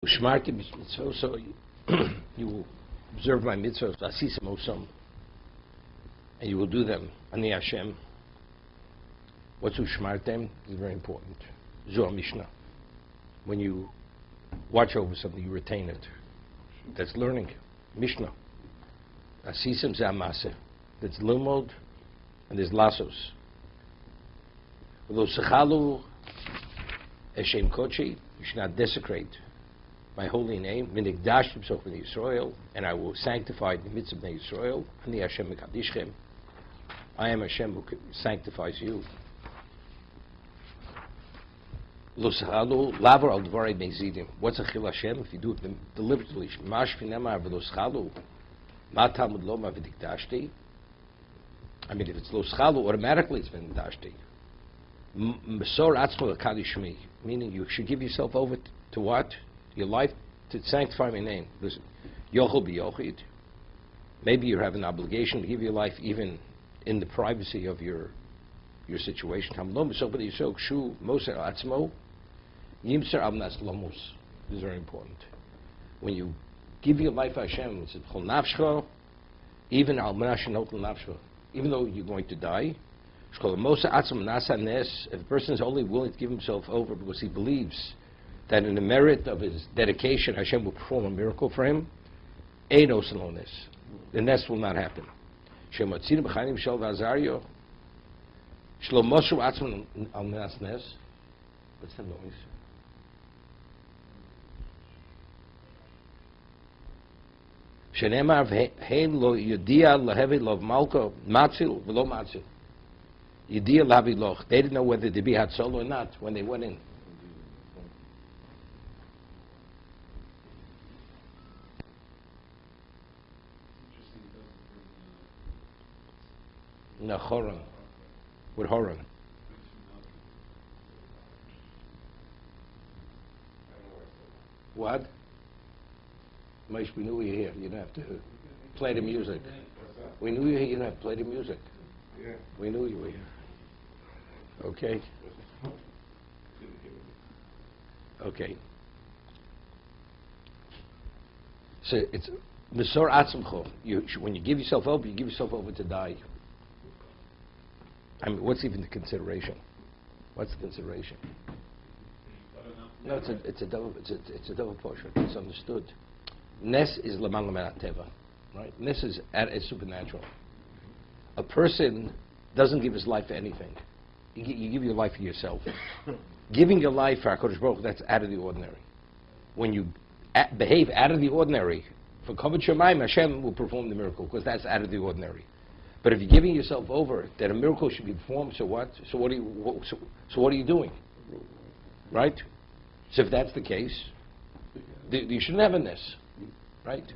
Ushmarti mitzvah, so you will observe my mitzvahs, asisim osam, and you will do them. Ani Hashem. What's ushmartem is very important. Zohar Mishnah. When you watch over something, you retain it. That's learning. Mishnah. Asisim zamase. That's limod, and there's lasos. Lo sechalu eshem kochi. You should not desecrate my holy name. Minigdash himself in Yisrael, and I will sanctify the midst of Yisrael. Ani Hashem mekadishchem. I am Hashem who sanctifies you. Lo sechalu lavar al dvarei mezidim. What's a chil Hashem? If you do it deliberately, mash v'nemar v'lo sechalu. Ma tamud lo ma v'dikdashti. I mean, if it's lo sechalu, automatically it's v'dikdashti. Mesor atzmo l'kadishmi. Meaning you should give yourself over to what? Your life to sanctify my name. Listen, yochel b'yochid. Maybe you have an obligation to give your life even in the privacy of your situation. This is very important. When you give your life to Hashem, it says, even even though you're going to die, if a person is only willing to give himself over because he believes that in the merit of his dedication, Hashem will perform a miracle for him, the ness will not happen. What's the noise? Shenema hein lo yudia lahevi lov malko matzil v'lo matzil. Yudia lavi loch. They didn't know whether to be hatzol or not when they went in. No, Horon. With Horon. What? Maish, we knew you were here. You didn't have to play the music. We knew you were here. You didn't have to play the music. Yeah. We knew you were here. Okay. Okay. So it's Mesor Atzmcho. When you give yourself over, you give yourself over to die. I mean, what's even the consideration? What's the consideration? No, it's a double portion. It's understood. Nes is Laman Laman Teva, right? Nes is supernatural. A person doesn't give his life for anything. You give your life for yourself. Giving your life for HaKadosh Baruch Hu, that's out of the ordinary. When you behave out of the ordinary, for Kavod Shemayim, Hashem will perform the miracle, because that's out of the ordinary. But if you're giving yourself over that a miracle should be performed, so what? So what are you doing? Right? So if that's the case, you shouldn't have a ness, right?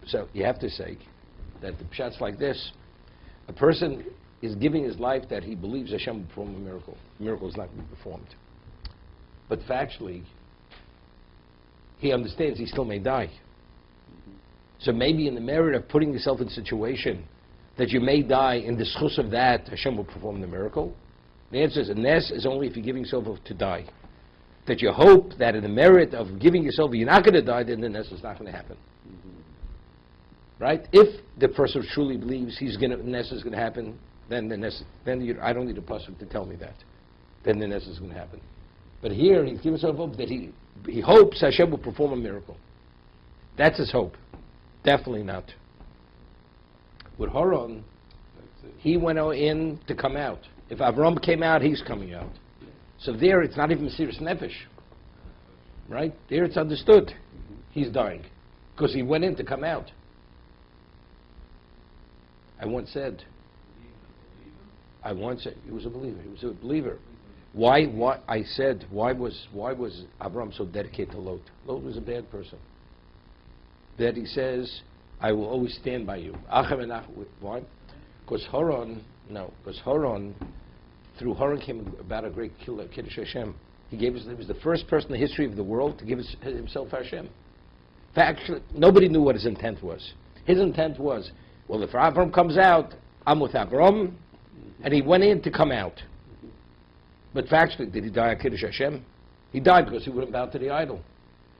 So you have to say that the pshat's like this: a person is giving his life that he believes Hashem will perform a miracle. The miracle is not going to be performed, but factually, he understands he still may die. So maybe in the merit of putting yourself in a situation that you may die, in the schus of that, Hashem will perform the miracle. The answer is, a nes is only if you're giving yourself over to die. That you hope that in the merit of giving yourself, you're not going to die, then the nes is not going to happen. Right? If the person truly believes the nes is going to happen, then the nes, I don't need a pasuk to tell me that. Then the nes is going to happen. But here, he's giving himself hope that he hopes Hashem will perform a miracle. That's his hope. Definitely not. With Horon, he went in to come out. If Avram came out, he's coming out. So there, it's not even serious nefesh. Right? There it's understood. He's dying. Because he went in to come out. I once said, he was a believer. He was a believer. Why was Avram so dedicated to Lot? Lot was a bad person. That he says, I will always stand by you. Why? Because Horon, through Horon came about a great Kiddush Hashem. He was the first person in the history of the world to give himself Hashem. In fact, actually, nobody knew what his intent was. His intent was, well, if Avram comes out, I'm with Avram, and he went in to come out. But factually, did he die at Kiddush Hashem? He died because he wouldn't bow to the idol.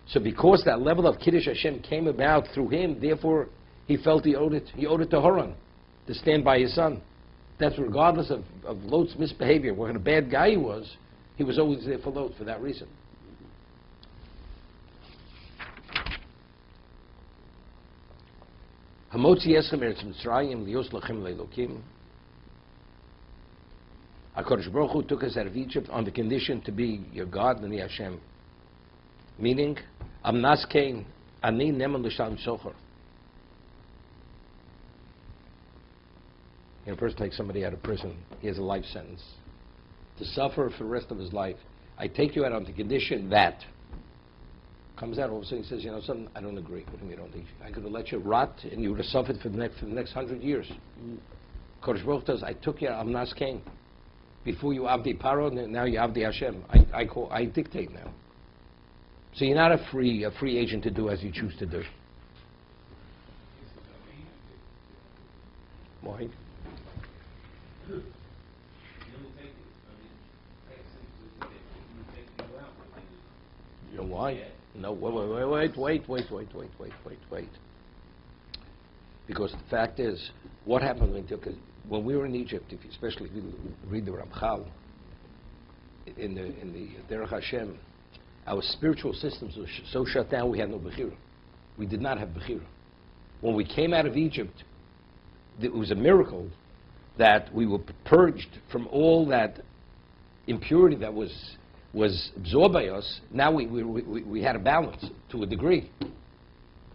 So because that level of Kiddush Hashem came about through him, therefore he felt he owed it. He owed it to Haran to stand by his son. That's regardless of Lot's misbehavior. What a bad guy he was always there for Lot for that reason. Hamotzi eschem eretz Mitzrayim liyos lachem le'elokim. HaKadosh Baruch Hu took us out of Egypt on the condition to be your God and the Hashem. Meaning, Amnas Kain, Ani Neman L'Shalom Socher. A person takes somebody out of prison, he has a life sentence. To suffer for the rest of his life. I take you out on the condition that. Comes out, all of a sudden he says, you know something, I don't agree. What do you mean you don't agree? I could have let you rot and you would have suffered for the next 100 years. Kodesh Baruch Hu says, I took you out, Amnas Kain. Before you Avdi Paro, now you Avdi Hashem. I dictate now. So you're not a free agent to do as you choose to do. Why? You know why? No, wait. Because the fact is, what happened when we were in Egypt, especially if you read the Ramchal, in the Derech Hashem, our spiritual systems were so shut down we had no Bechira. We did not have Bechira. When we came out of Egypt, it was a miracle that we were purged from all that impurity that was absorbed by us. Now we had a balance to a degree.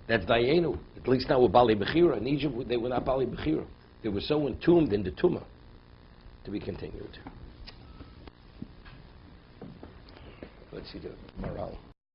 That's Dayenu. At least now we're Bali Bechira. In Egypt, they were not Bali Bechira. They were so entombed in the Tumah. To be continued. Let's see the morale.